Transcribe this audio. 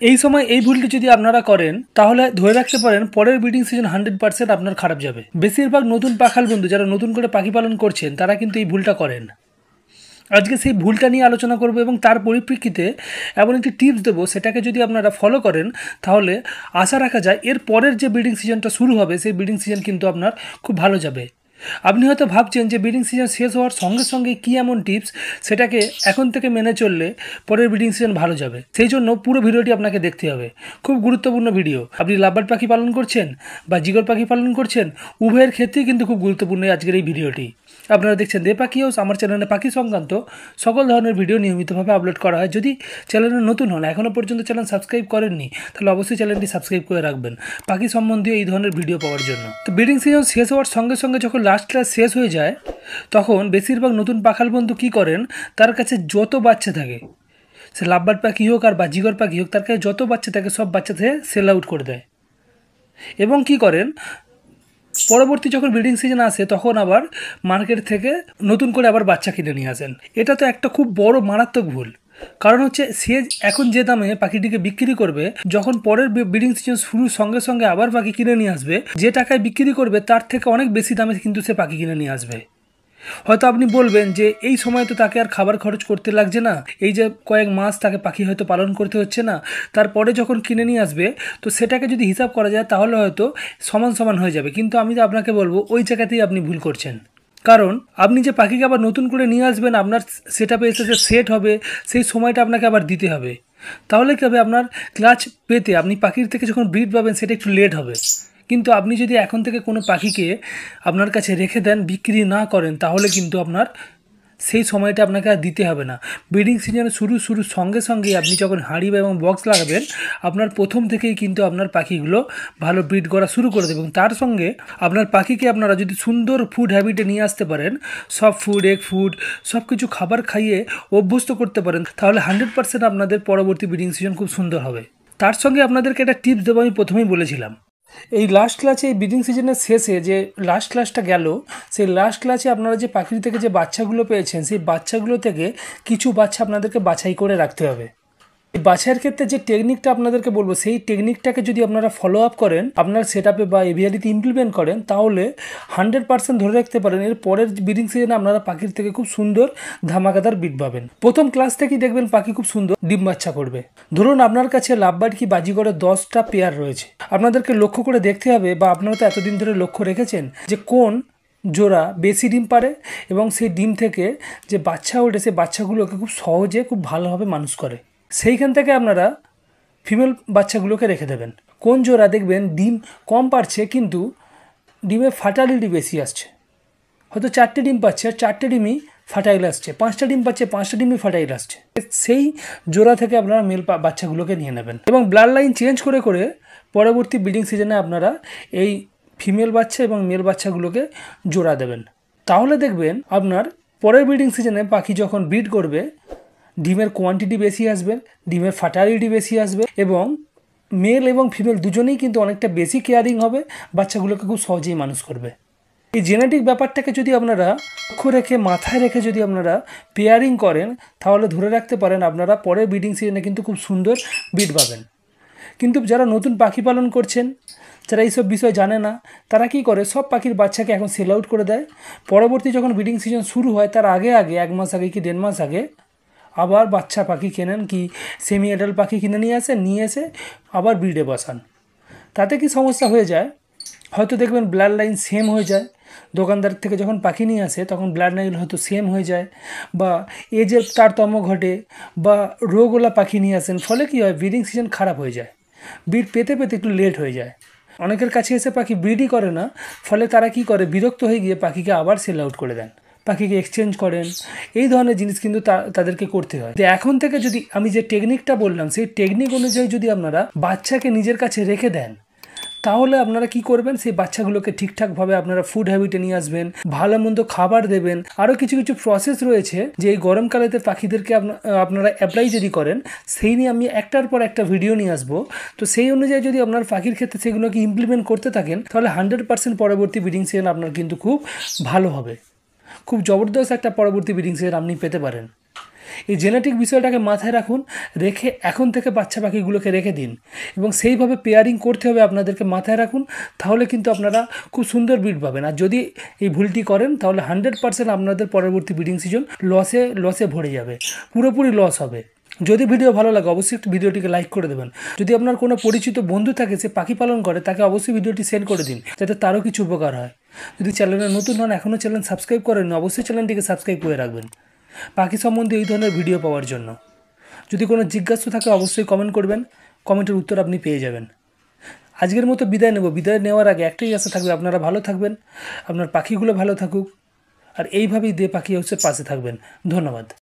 এই সময় এই ভুলটি যদি আপনারা করেন তাহলে ধরে রাখতে পারেন পরের ব্রিডিং সিজন 100% আপনার খারাপ যাবে। বেশিরভাগ নতুন পাখাল বন্ধু যারা নতুন করে পাখি পালন করছেন তারা কিন্তু এই ভুলটা করেন। আজকে সেই ভুলটা নিয়ে আলোচনা করব এবং তার পরিপ্রেক্ষিতে এমন একটি টিপস দেবো, সেটাকে যদি আপনারা ফলো করেন তাহলে আশা রাখা যায় এর পরের যে ব্রিডিং সিজনটা শুরু হবে সেই ব্রিডিং সিজন কিন্তু আপনার খুব ভালো যাবে। আপনি হয়তো ভাবছেন যে ব্রিডিং সিজন শেষ হওয়ার সঙ্গে সঙ্গে কী এমন টিপস সেটাকে এখন থেকে মেনে চললে পরের ব্রিডিং সিজন ভালো যাবে। সেই জন্য পুরো ভিডিওটি আপনাকে দেখতে হবে, খুব গুরুত্বপূর্ণ ভিডিও। আপনি লাভবার্ড পাখি পালন করছেন বা জিগর পাখি পালন করছেন, উভয়ের ক্ষেত্রেই কিন্তু খুব গুরুত্বপূর্ণ আজকের এই ভিডিওটি। আপনারা দেখছেন দে পাখি হাউস। আমার চ্যানেলে পাখি সংক্রান্ত সকল ধরনের ভিডিও নিয়মিতভাবে আপলোড করা হয়। যদি চ্যানেলে নতুন হন, এখনও পর্যন্ত চ্যানেল সাবস্ক্রাইব করেননি, তাহলে অবশ্যই চ্যানেলটি সাবস্ক্রাইব করে রাখবেন পাখি সম্বন্ধীয় এই ধরনের ভিডিও পাওয়ার জন্য। তো ব্রিডিং সিজন শেষ হওয়ার সঙ্গে সঙ্গে যখন লাস্ট ক্লাস শেষ হয়ে যায় তখন বেশিরভাগ নতুন পাখাল বন্ধু কী করেন, তার কাছে যত বাচ্চা থাকে, সে লাভবার্ড পাখি হোক আর বা জিগর পাখি হোক, তার কাছে যত বাচ্চা থাকে সব বাচ্চা থেকে সেল আউট করে দেয় এবং কি করেন পরবর্তী যখন ব্রিডিং সিজন আসে তখন আবার মার্কেট থেকে নতুন করে আবার বাচ্চা কিনে নিয়ে আসেন। এটা তো একটা খুব বড় মারাত্মক ভুল। কারণ হচ্ছে সে এখন যে দামে পাখিটিকে বিক্রি করবে, যখন পরের ব্রিডিং সিজন শুরুর সঙ্গে সঙ্গে আবার পাখি কিনে নিয়ে আসবে, যে টাকায় বিক্রি করবে তার থেকে অনেক বেশি দামে কিন্তু সে পাখি কিনে নিয়ে আসবে। হয়তো আপনি বলবেন যে এই সময় তো তাকে আর খাবার খরচ করতে লাগছে না, এই যে কয়েক মাস তাকে পাখি হয়তো পালন করতে হচ্ছে না, তারপরে যখন কিনে নিয়ে আসবে তো সেটাকে যদি হিসাব করা যায় তাহলে হয়তো সমান সমান হয়ে যাবে। কিন্তু আমি তো আপনাকে বলবো ওই জায়গাতেই আপনি ভুল করছেন। কারণ আপনি যে পাখিকে আবার নতুন করে নিয়ে আসবেন, আপনার সেটআপে এসে যে সেট হবে সেই সময়টা আপনাকে আবার দিতে হবে। তাহলে কী হবে, আপনার ক্লাচ পেতে আপনি পাখির থেকে যখন ব্রিড পাবেন সেটা একটু লেট হবে। কিন্তু আপনি যদি এখন থেকে কোনো পাখিকে আপনার কাছে রেখে দেন, বিক্রি না করেন, তাহলে কিন্তু আপনার সেই সময়টা আপনাকে আর দিতে হবে না। ব্রিডিং সিজনের শুরুর সঙ্গে সঙ্গেই আপনি যখন হাঁড়ি এবং বক্স লাগাবেন, আপনার প্রথম থেকেই কিন্তু আপনার পাখিগুলো ভালো ব্রিড করা শুরু করে দেবে। এবং তার সঙ্গে আপনার পাখিকে আপনারা যদি সুন্দর ফুড হ্যাবিটে নিয়ে আসতে পারেন, সব ফুড, এগ ফুড, সব কিছু খাবার খাইয়ে অভ্যস্ত করতে পারেন, তাহলে 100% আপনাদের পরবর্তী ব্রিডিং সিজন খুব সুন্দর হবে। তার সঙ্গে আপনাদেরকে একটা টিপস দেবো, আমি প্রথমেই বলেছিলাম এই লাস্ট ক্লাসে, এই ব্রিডিং সিজনের শেষে যে লাস্ট ক্লাসটা গেল, সেই লাস্ট ক্লাসে আপনারা যে পাখির থেকে যে বাচ্চাগুলো পেয়েছেন সেই বাচ্চাগুলো থেকে কিছু বাচ্চা আপনাদেরকে বাছাই করে রাখতে হবে। এই বাছাইয়ের ক্ষেত্রে যে টেকনিকটা আপনাদেরকে বলবো, সেই টেকনিকটাকে যদি আপনারা ফলো আপ করেন, আপনার সেটআপে বা এভিয়ারিতে ইমপ্লিমেন্ট করেন, তাহলে 100% ধরে রাখতে পারেন এর পরের ব্রিডিং সিজনে আপনারা পাখির থেকে খুব সুন্দর ধামাকাদার ব্রিড পাবেন। প্রথম ক্লাস থেকেই দেখবেন পাখি খুব সুন্দর ডিম বাচ্চা করবে। ধরুন আপনার কাছে লাভবার্ড কি বাজিগরের 10টা পেয়ার রয়েছে, আপনাদেরকে লক্ষ্য করে দেখতে হবে, বা আপনারা তো এতদিন ধরে লক্ষ্য রেখেছেন যে কোন জোড়া বেশি ডিম পারে এবং সেই ডিম থেকে যে বাচ্চা ওঠে সেই বাচ্চাগুলোকে খুব সহজে খুব ভালোভাবে মানুষ করে। সেইখান থেকে আপনারা ফিমেল বাচ্চাগুলোকে রেখে দেবেন। কোন জোড়া দেখবেন ডিম কম পারছে কিন্তু ডিমের ফার্টাইলিটি বেশি আসছে, হয়তো 4টে ডিম পাচ্ছে আর 4টে ডিমই ফার্টাইল আসছে, 5টা ডিম পাচ্ছে 5টা ডিমই ফার্টাইল আসছে, সেই জোড়া থেকে আপনারা মেল বাচ্চাগুলোকে নিয়ে নেবেন এবং ব্লাড লাইন চেঞ্জ করে করে পরবর্তী ব্রিডিং সিজনে আপনারা এই ফিমেল বাচ্চা এবং মেল বাচ্চাগুলোকে জোড়া দেবেন। তাহলে দেখবেন আপনার পরের ব্রিডিং সিজনে পাখি যখন ব্রিড করবে, ডিমের কোয়ান্টিটি বেশি আসবে, ডিমের ফার্টাইলিটি বেশি আসবে এবং মেল এবং ফিমেল দুজনেই কিন্তু অনেকটা বেশি কেয়ারিং হবে, বাচ্চাগুলোকে খুব সহজেই মানুষ করবে। এই জেনেটিক ব্যাপারটাকে যদি আপনারা লক্ষ্য রেখে মাথায় রেখে যদি আপনারা পেয়ারিং করেন, তাহলে ধরে রাখতে পারেন আপনারা পরের ব্রিডিং সিজনে কিন্তু খুব সুন্দর ব্রিড পাবেন। কিন্তু যারা নতুন পাখি পালন করছেন, যারা এইসব বিষয় জানে না, তারা কি করে সব পাখির বাচ্চাকে এখন সেল আউট করে দেয়। পরবর্তী যখন ব্রিডিং সিজন শুরু হয় তার আগে 1 মাস আগে কি 1.5 মাস আগে আবার বাচ্চা পাখি কেনেন, কি সেমি অ্যাডাল্ট পাখি কিনে নিয়ে এসে আবার ব্রিডে বসান। তাতে কি সমস্যা হয়ে যায়, হয়তো দেখবেন ব্লাড লাইন সেম হয়ে যায়, দোকানদার থেকে যখন পাখি নিয়ে আসে তখন ব্লাড লাইন হয়তো সেম হয়ে যায়, বা এজের তারতম্য ঘটে, বা রোগওয়ালা পাখি নিয়ে আসেন, ফলে কী হয় ব্রিডিং সিজন খারাপ হয়ে যায়, ব্রিড পেতে পেতে একটু লেট হয়ে যায়। অনেকের কাছে এসে পাখি ব্রিডই করে না, ফলে তারা কি করে বিরক্ত হয়ে গিয়ে পাখিকে আবার সেল আউট করে দেন, পাখিকে এক্সচেঞ্জ করেন। এই ধরনের জিনিস কিন্তু তাদেরকে করতে হয়। এখন থেকে যদি আমি যে টেকনিকটা বললাম সেই টেকনিক অনুযায়ী যদি আপনারা বাচ্চাকে নিজের কাছে রেখে দেন, তাহলে আপনারা কি করবেন, সেই বাচ্চাগুলোকে ঠিকঠাকভাবে আপনারা ফুড হ্যাবিটে নিয়ে আসবেন, ভালো মন্দ খাবার দেবেন। আরও কিছু কিছু প্রসেস রয়েছে যে এই গরমকালেতে পাখিদেরকে আপনারা অ্যাপ্লাই যদি করেন, সেই নিয়ে আমি একটার পর একটা ভিডিও নিয়ে আসবো। তো সেই অনুযায়ী যদি আপনার পাখির ক্ষেত্রে সেগুলোকে ইমপ্লিমেন্ট করতে থাকেন, তাহলে 100% পরবর্তী ব্রিডিং সিজন আপনার কিন্তু খুব ভালো হবে, খুব জবরদস্ত একটা পরবর্তী ব্রিডিং সিজন আপনি পেতে পারেন। এই জেনেটিক বিষয়টাকে মাথায় রাখুন, রেখে এখন থেকে বাচ্চা পাখিগুলোকে রেখে দিন এবং সেইভাবে পেয়ারিং করতে হবে আপনাদেরকে, মাথায় রাখুন। তাহলে কিন্তু আপনারা খুব সুন্দর ব্রিড পাবেন। আর যদি এই ভুলটি করেন তাহলে 100% আপনাদের পরবর্তী ব্রিডিং সিজন লসে ভরে যাবে, পুরোপুরি লস হবে। যদি ভিডিও ভালো লাগে অবশ্যই একটু ভিডিওটিকে লাইক করে দেবেন। যদি আপনার কোনো পরিচিত বন্ধু থাকে সে পাখি পালন করে, তাকে অবশ্যই ভিডিওটি সেন্ড করে দিন, যাতে তারও কিছু উপকার হয়। যদি চ্যানেলে নতুন হন, এখনও চ্যানেল সাবস্ক্রাইব করেন, অবশ্যই চ্যানেলটিকে সাবস্ক্রাইব করে রাখবেন পাখি সম্বন্ধে এই ধরনের ভিডিও পাওয়ার জন্য। যদি কোনো জিজ্ঞাসা থাকে অবশ্যই কমেন্ট করবেন, কমেন্টের উত্তর আপনি পেয়ে যাবেন। আজকের মতো বিদায় নেব। বিদায় নেওয়ার আগে একটাই আশা থাকবে, আপনারা ভালো থাকবেন, আপনার পাখিগুলো ভালো থাকুক, আর এইভাবেই দে পাখি হাউসের পাশে থাকবেন। ধন্যবাদ।